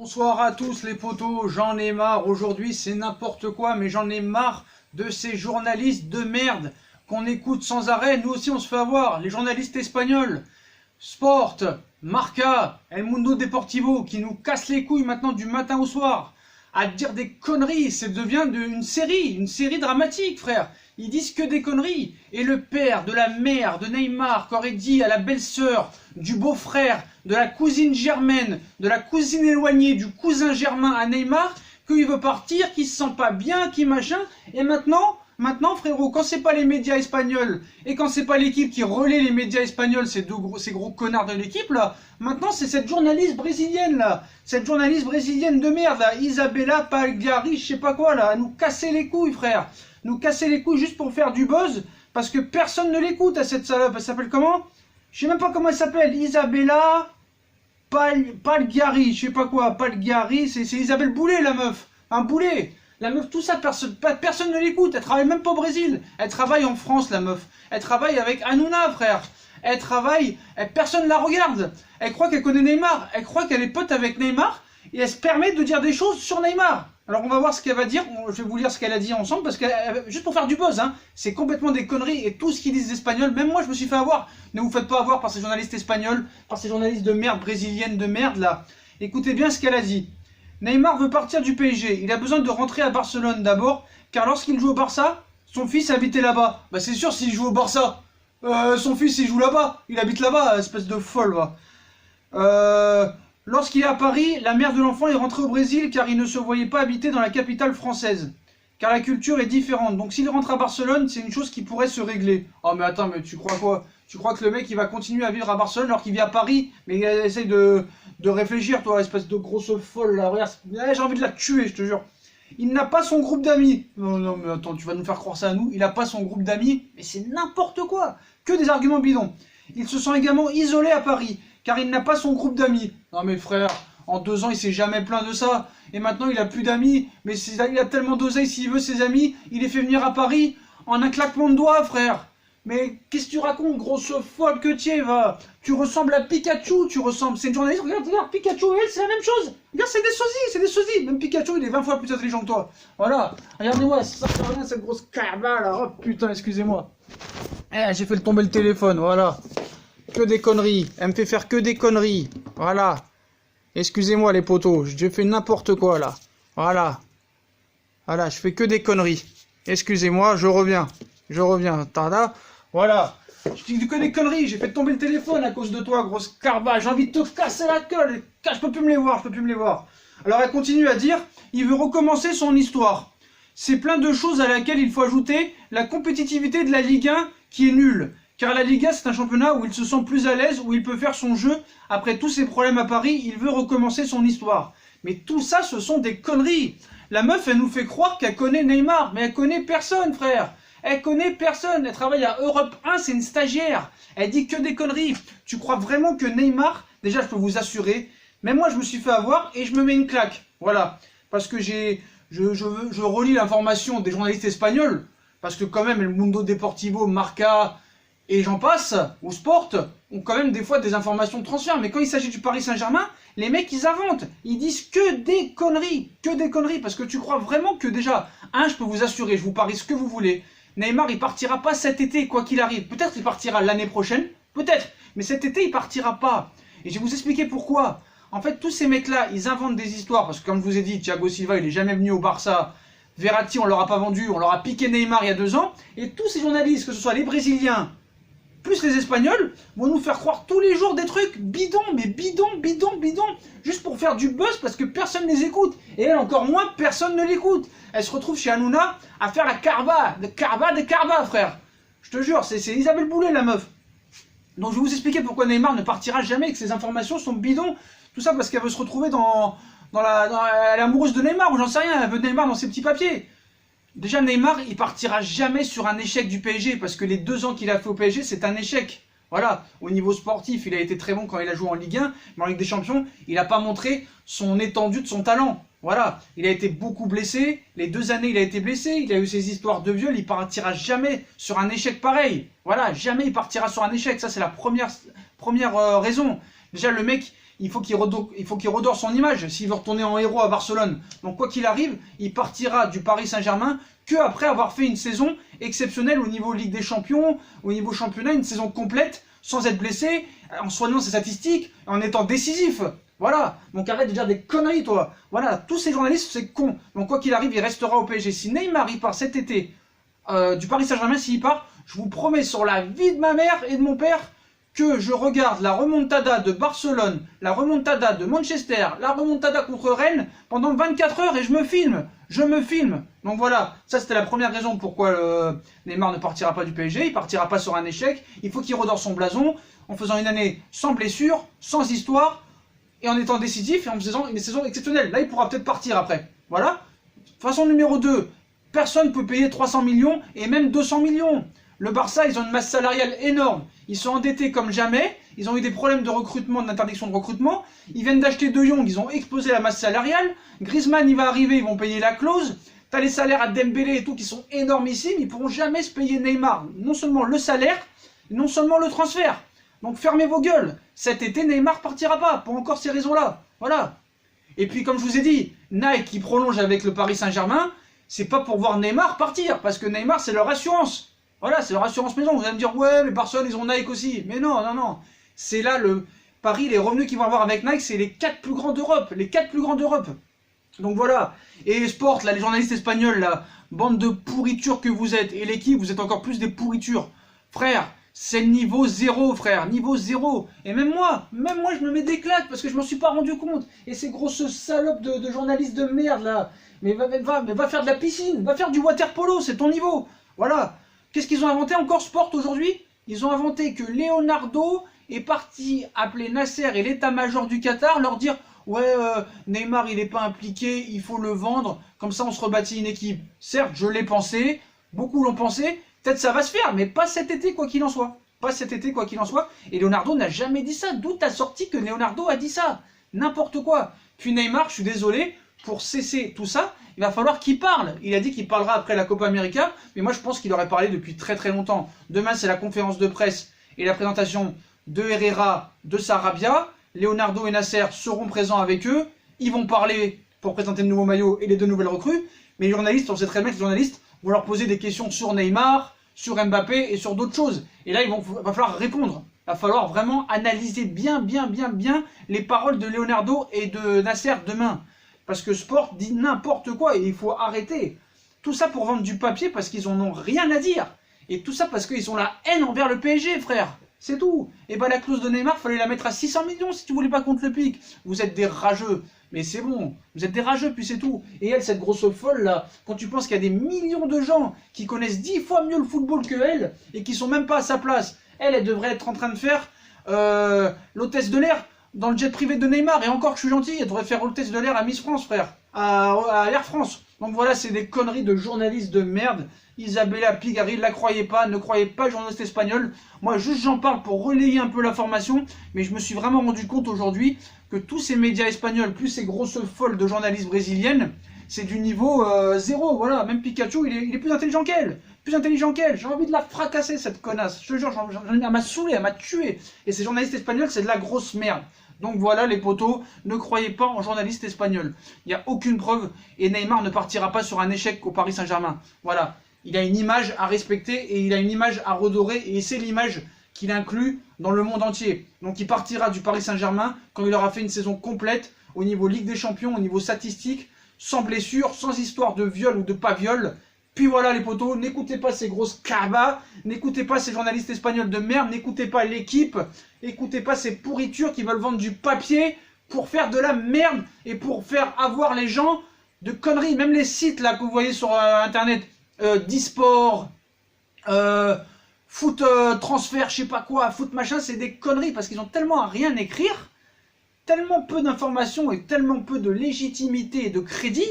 Bonsoir à tous les potos, j'en ai marre, aujourd'hui c'est n'importe quoi, mais j'en ai marre de ces journalistes de merde qu'on écoute sans arrêt. Nous aussi on se fait avoir, les journalistes espagnols, Sport, Marca, El Mundo Deportivo, qui nous cassent les couilles maintenant du matin au soir, à dire des conneries. Ça devient une série dramatique, frère. Ils disent que des conneries. Et le père de la mère de Neymar, qui aurait dit à la belle-sœur, du beau-frère, de la cousine germaine, de la cousine éloignée, du cousin germain à Neymar, qu'il veut partir, qu'il se sent pas bien, qu'il machin. Et maintenant, frérot, quand c'est pas les médias espagnols, et quand c'est pas l'équipe qui relaie les médias espagnols, ces gros connards de l'équipe, là, maintenant c'est cette journaliste brésilienne, là, cette journaliste brésilienne de merde, là, Isabella Pagliari, je sais pas quoi, là, à nous casser les couilles, frère. Nous casser les couilles juste pour faire du buzz, parce que personne ne l'écoute à cette salope. Elle s'appelle comment? Je sais même pas comment elle s'appelle. Isabella Pagliari, je sais pas quoi. Pagliari, c'est Isabelle Boulet, la meuf. Un boulet. La meuf, tout ça, personne ne l'écoute. Elle travaille même pas au Brésil. Elle travaille en France, la meuf. Elle travaille avec Hanouna, frère. Elle travaille, personne ne la regarde. Elle croit qu'elle connaît Neymar. Elle croit qu'elle est pote avec Neymar. Et elle se permet de dire des choses sur Neymar. Alors on va voir ce qu'elle va dire, je vais vous lire ce qu'elle a dit ensemble, parce que, juste pour faire du buzz, hein, c'est complètement des conneries, et tout ce qu'ils disent d'espagnol, même moi je me suis fait avoir. Ne vous faites pas avoir par ces journalistes espagnols, par ces journalistes de merde, brésiliennes de merde là. Écoutez bien ce qu'elle a dit. Neymar veut partir du PSG, il a besoin de rentrer à Barcelone d'abord, car lorsqu'il joue au Barça, son fils habitait là-bas. Bah c'est sûr, s'il joue au Barça, son fils il joue là-bas, il habite là-bas, espèce de folle va. Lorsqu'il est à Paris, la mère de l'enfant est rentrée au Brésil car il ne se voyait pas habiter dans la capitale française. Car la culture est différente. Donc s'il rentre à Barcelone, c'est une chose qui pourrait se régler. Oh mais attends, mais tu crois quoi? Tu crois que le mec il va continuer à vivre à Barcelone alors qu'il vit à Paris? Mais il essaye de réfléchir, toi, espèce de grosse folle là. Regarde, j'ai envie de la tuer, je te jure. Il n'a pas son groupe d'amis. Non, non, mais attends, tu vas nous faire croire ça à nous. Il n'a pas son groupe d'amis. Mais c'est n'importe quoi. Que des arguments bidons. Il se sent également isolé à Paris, car il n'a pas son groupe d'amis. Non mais frère, en 2 ans il s'est jamais plaint de ça. Et maintenant il a plus d'amis. Mais il a tellement d'oseille, s'il veut ses amis, il les fait venir à Paris en un claquement de doigts, frère. Mais qu'est-ce que tu racontes, grosse folle que tu es, va? Tu ressembles à Pikachu, tu ressembles. C'est une journaliste, regarde, Pikachu et elle, c'est la même chose. Regarde, c'est des sosies. Même Pikachu, il est 20 fois plus intelligent que toi. Voilà, regardez-moi, ça sert à rien cette grosse carba là. Oh putain, excusez-moi. J'ai fait tomber le téléphone, voilà. Que des conneries. Elle me fait faire que des conneries. Voilà. Excusez-moi les potos. J'ai fait n'importe quoi là. Voilà. Voilà, je fais que des conneries. Excusez-moi, je reviens. Tada. Voilà. Je dis que des conneries. J'ai fait tomber le téléphone à cause de toi, grosse carba. J'ai envie de te casser la gueule. Je peux plus me les voir. Alors elle continue à dire, il veut recommencer son histoire. C'est plein de choses à laquelle il faut ajouter la compétitivité de la Ligue 1 qui est nulle. Car la Liga, c'est un championnat où il se sent plus à l'aise, où il peut faire son jeu. Après tous ses problèmes à Paris, il veut recommencer son histoire. Mais tout ça, ce sont des conneries. La meuf, elle nous fait croire qu'elle connaît Neymar. Mais elle connaît personne, frère. Elle connaît personne. Elle travaille à Europe 1, c'est une stagiaire. Elle dit que des conneries. Tu crois vraiment que Neymar, déjà, je peux vous assurer, même moi, je me suis fait avoir et je me mets une claque. Voilà. Parce que je relis l'information des journalistes espagnols. Parce que quand même, El Mundo Deportivo, Marca et j'en passe, ou Sport, ont quand même des fois des informations de transfert. Mais quand il s'agit du Paris Saint-Germain, les mecs, ils inventent. Ils disent que des conneries. Parce que tu crois vraiment que déjà, je peux vous assurer, je vous parie ce que vous voulez, Neymar, il partira pas cet été, quoi qu'il arrive. Peut-être qu'il partira l'année prochaine, peut-être. Mais cet été, il partira pas. Et je vais vous expliquer pourquoi. En fait, tous ces mecs-là, ils inventent des histoires. Parce que comme je vous ai dit, Thiago Silva, il est jamais venu au Barça. Verratti, on leur a pas vendu. On leur a piqué Neymar il y a 2 ans. Et tous ces journalistes, que ce soit les Brésiliens, plus les Espagnols, vont nous faire croire tous les jours des trucs bidons, mais bidons, juste pour faire du buzz parce que personne ne les écoute. Et elle, encore moins, personne ne l'écoute. Elle se retrouve chez Hanouna à faire la carba, frère. Je te jure, c'est Isabelle Boulet, la meuf. Donc je vais vous expliquer pourquoi Neymar ne partira jamais et que ces informations sont bidons. Tout ça parce qu'elle veut se retrouver elle est amoureuse de Neymar, ou j'en sais rien, elle veut Neymar dans ses petits papiers. Déjà, Neymar, il partira jamais sur un échec du PSG, parce que les 2 ans qu'il a fait au PSG, c'est un échec. Voilà, au niveau sportif, il a été très bon quand il a joué en Ligue 1, mais en Ligue des Champions, il n'a pas montré son étendue de son talent. Voilà, il a été beaucoup blessé, les 2 années il a été blessé, il a eu ses histoires de viol, il partira jamais sur un échec pareil. Voilà, jamais il partira sur un échec, ça c'est la première raison. Déjà, le mec, il faut qu'il redore son image s'il veut retourner en héros à Barcelone. Donc quoi qu'il arrive, il partira du Paris Saint-Germain qu'après avoir fait une saison exceptionnelle au niveau Ligue des Champions, au niveau championnat, une saison complète, sans être blessé, en soignant ses statistiques, en étant décisif. Voilà, donc arrête de dire des conneries toi. Voilà, tous ces journalistes c'est con. Donc quoi qu'il arrive, il restera au PSG. Si Neymar il part cet été du Paris Saint-Germain, s'il part, je vous promets sur la vie de ma mère et de mon père que je regarde la remontada de Barcelone, la remontada de Manchester, la remontada contre Rennes pendant 24 heures et je me filme. Je me filme. Donc voilà, ça c'était la première raison pourquoi Neymar ne partira pas du PSG, il partira pas sur un échec. Il faut qu'il redore son blason en faisant une année sans blessure, sans histoire, et en étant décisif et en faisant une saison exceptionnelle. Là, il pourra peut-être partir après. Voilà. Façon numéro 2, personne ne peut payer 300 millions et même 200 millions. Le Barça, ils ont une masse salariale énorme. Ils sont endettés comme jamais. Ils ont eu des problèmes de recrutement, d'interdiction de recrutement. Ils viennent d'acheter De Jong, ils ont explosé la masse salariale. Griezmann, il va arriver, ils vont payer la clause. T'as les salaires à Dembélé et tout qui sont énormissimes. Ils pourront jamais se payer Neymar. Non seulement le salaire, non seulement le transfert. Donc fermez vos gueules. Cet été, Neymar partira pas, pour encore ces raisons-là. Voilà. Et puis, comme je vous ai dit, Nike qui prolonge avec le Paris Saint-Germain, c'est pas pour voir Neymar partir, parce que Neymar, c'est leur assurance. Voilà, c'est leur assurance maison. Vous allez me dire, ouais, mais Barcelone, ils ont Nike aussi. Mais non, non, non. C'est là le Paris, les revenus qu'ils vont avoir avec Nike, c'est les 4 plus grands d'Europe. Les 4 plus grands d'Europe. Donc voilà. Et les sports, là, les journalistes espagnols, là, bande de pourritures que vous êtes. Et l'équipe, vous êtes encore plus des pourritures. Frère, c'est le niveau 0, frère, niveau 0. Et même moi, je me mets des claques parce que je m'en suis pas rendu compte. Et ces grosses salopes de journalistes de merde, là. Mais va faire de la piscine, va faire du water polo, c'est ton niveau. Voilà. Qu'est-ce qu'ils ont inventé encore, Sport, aujourd'hui? Ils ont inventé que Leonardo est parti appeler Nasser et l'état-major du Qatar, leur dire « Ouais, Neymar, il n'est pas impliqué, il faut le vendre, comme ça on se rebâtit une équipe. » Certes, je l'ai pensé, beaucoup l'ont pensé, peut-être ça va se faire, mais pas cet été, quoi qu'il en soit. Pas cet été, quoi qu'il en soit. Et Leonardo n'a jamais dit ça. D'où t'as sorti que Leonardo a dit ça? N'importe quoi. Puis Neymar, je suis désolé, pour cesser tout ça, il va falloir qu'il parle. Il a dit qu'il parlera après la Copa América, mais moi je pense qu'il aurait parlé depuis très très longtemps. Demain, c'est la conférence de presse et la présentation de Herrera, de Sarabia. Leonardo et Nasser seront présents avec eux. Ils vont parler pour présenter le nouveau maillot et les 2 nouvelles recrues. Mais les journalistes, on sait très bien que les journalistes vont leur poser des questions sur Neymar, sur Mbappé et sur d'autres choses. Et là, va falloir répondre. Il va falloir vraiment analyser bien les paroles de Leonardo et de Nasser demain. Parce que Sport dit n'importe quoi et il faut arrêter. Tout ça pour vendre du papier parce qu'ils en ont rien à dire. Et tout ça parce qu'ils ont la haine envers le PSG, frère. C'est tout. Et bah la clause de Neymar, fallait la mettre à 600 millions si tu voulais pas contre le pic. Vous êtes des rageux. Mais c'est bon, vous êtes des rageux, puis c'est tout. Et elle, cette grosse folle là, quand tu penses qu'il y a des millions de gens qui connaissent 10 fois mieux le football que elle, et qui sont même pas à sa place, elle devrait être en train de faire l'hôtesse de l'air dans le jet privé de Neymar. Et encore que je suis gentil, elle devrait faire l'hôtesse de l'air à Miss France, frère, à Air France. Donc voilà, c'est des conneries de journalistes de merde. Isabella Pigari, la croyez pas, ne croyez pas journaliste espagnol. Moi, juste j'en parle pour relayer un peu l'information, mais je me suis vraiment rendu compte aujourd'hui que tous ces médias espagnols, plus ces grosses folles de journalistes brésiliennes, c'est du niveau 0, voilà. Même Pikachu, il est plus intelligent qu'elle. Plus intelligent qu'elle. J'ai envie de la fracasser, cette connasse. Je te jure, elle m'a saoulé, elle m'a tué. Et ces journalistes espagnols, c'est de la grosse merde. Donc voilà les potos, ne croyez pas en journaliste espagnol. Il n'y a aucune preuve et Neymar ne partira pas sur un échec au Paris Saint-Germain. Voilà. Il a une image à respecter et il a une image à redorer et c'est l'image qu'il inclut dans le monde entier. Donc il partira du Paris Saint-Germain quand il aura fait une saison complète au niveau Ligue des Champions, au niveau statistique, sans blessure, sans histoire de viol ou de pas viol. Puis voilà les potos, n'écoutez pas ces grosses cabas, n'écoutez pas ces journalistes espagnols de merde, n'écoutez pas l'équipe, écoutez pas ces pourritures qui veulent vendre du papier pour faire de la merde et pour faire avoir les gens de conneries. Même les sites là que vous voyez sur internet, d'e-sport, foot transfert, je sais pas quoi, foot machin, c'est des conneries parce qu'ils ont tellement à rien écrire, tellement peu d'informations et tellement peu de légitimité et de crédit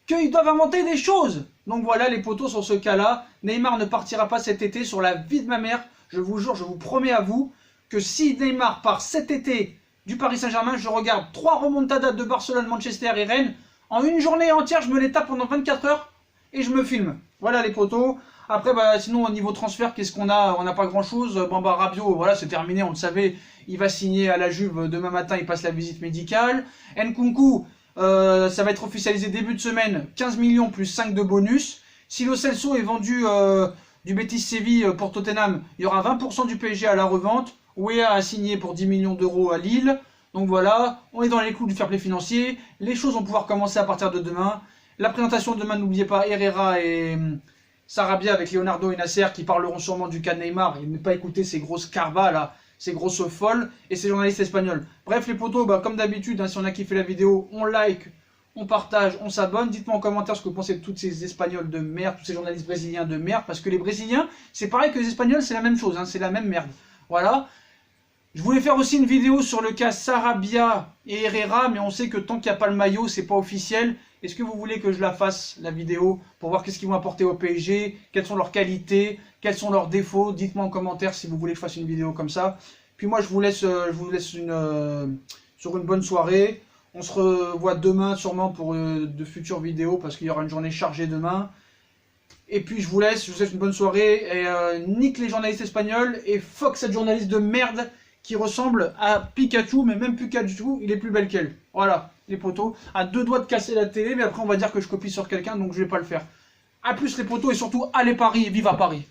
qu'ils doivent inventer des choses. Donc voilà les potos sur ce cas-là. Neymar ne partira pas cet été sur la vie de ma mère. Je vous jure, je vous promets à vous que si Neymar part cet été du Paris Saint-Germain, je regarde 3 remontadas de Barcelone, Manchester et Rennes. En une journée entière, je me les tape pendant 24 heures et je me filme. Voilà les potos. Après, bah, sinon, au niveau transfert, qu'est-ce qu'on a? On n'a pas grand-chose. Bon, bah, Rabiot, voilà, c'est terminé, on le savait. Il va signer à la Juve demain matin, il passe la visite médicale. Nkunku, ça va être officialisé début de semaine, 15 millions plus 5 de bonus. Si Lo Celso est vendu du Betis Séville pour Tottenham, il y aura 20% du PSG à la revente. Weah a signé pour 10 millions d'euros à Lille. Donc voilà, on est dans les clous du fair play financier. Les choses vont pouvoir commencer à partir de demain. La présentation de demain, n'oubliez pas Herrera et Sarabia avec Leonardo et Nasser qui parleront sûrement du cas de Neymar. Et ne pas écouter ces grosses carvas là, ces grosses folles et ces journalistes espagnols. Bref les potos, bah, comme d'habitude, hein, si on a kiffé la vidéo, on like, on partage, on s'abonne. Dites-moi en commentaire ce que vous pensez de tous ces Espagnols de merde, tous ces journalistes brésiliens de merde. Parce que les Brésiliens, c'est pareil que les Espagnols, c'est la même chose, hein, c'est la même merde. Voilà. Je voulais faire aussi une vidéo sur le cas Sarabia et Herrera, mais on sait que tant qu'il n'y a pas le maillot, c'est pas officiel. Est-ce que vous voulez que je la fasse, la vidéo, pour voir qu'est-ce qu'ils vont apporter au PSG, quelles sont leurs qualités, quels sont leurs défauts? Dites-moi en commentaire si vous voulez que je fasse une vidéo comme ça. Puis moi, je vous laisse sur une bonne soirée. On se revoit demain sûrement pour de futures vidéos, parce qu'il y aura une journée chargée demain. Et puis je vous souhaite une bonne soirée, et nique les journalistes espagnols, et fuck cette journaliste de merde qui ressemble à Pikachu, mais même Pikachu, il est plus belle qu'elle. Voilà, les potos. À deux doigts de casser la télé, mais après on va dire que je copie sur quelqu'un, donc je vais pas le faire. A plus les potos, et surtout, allez Paris, vive à Paris.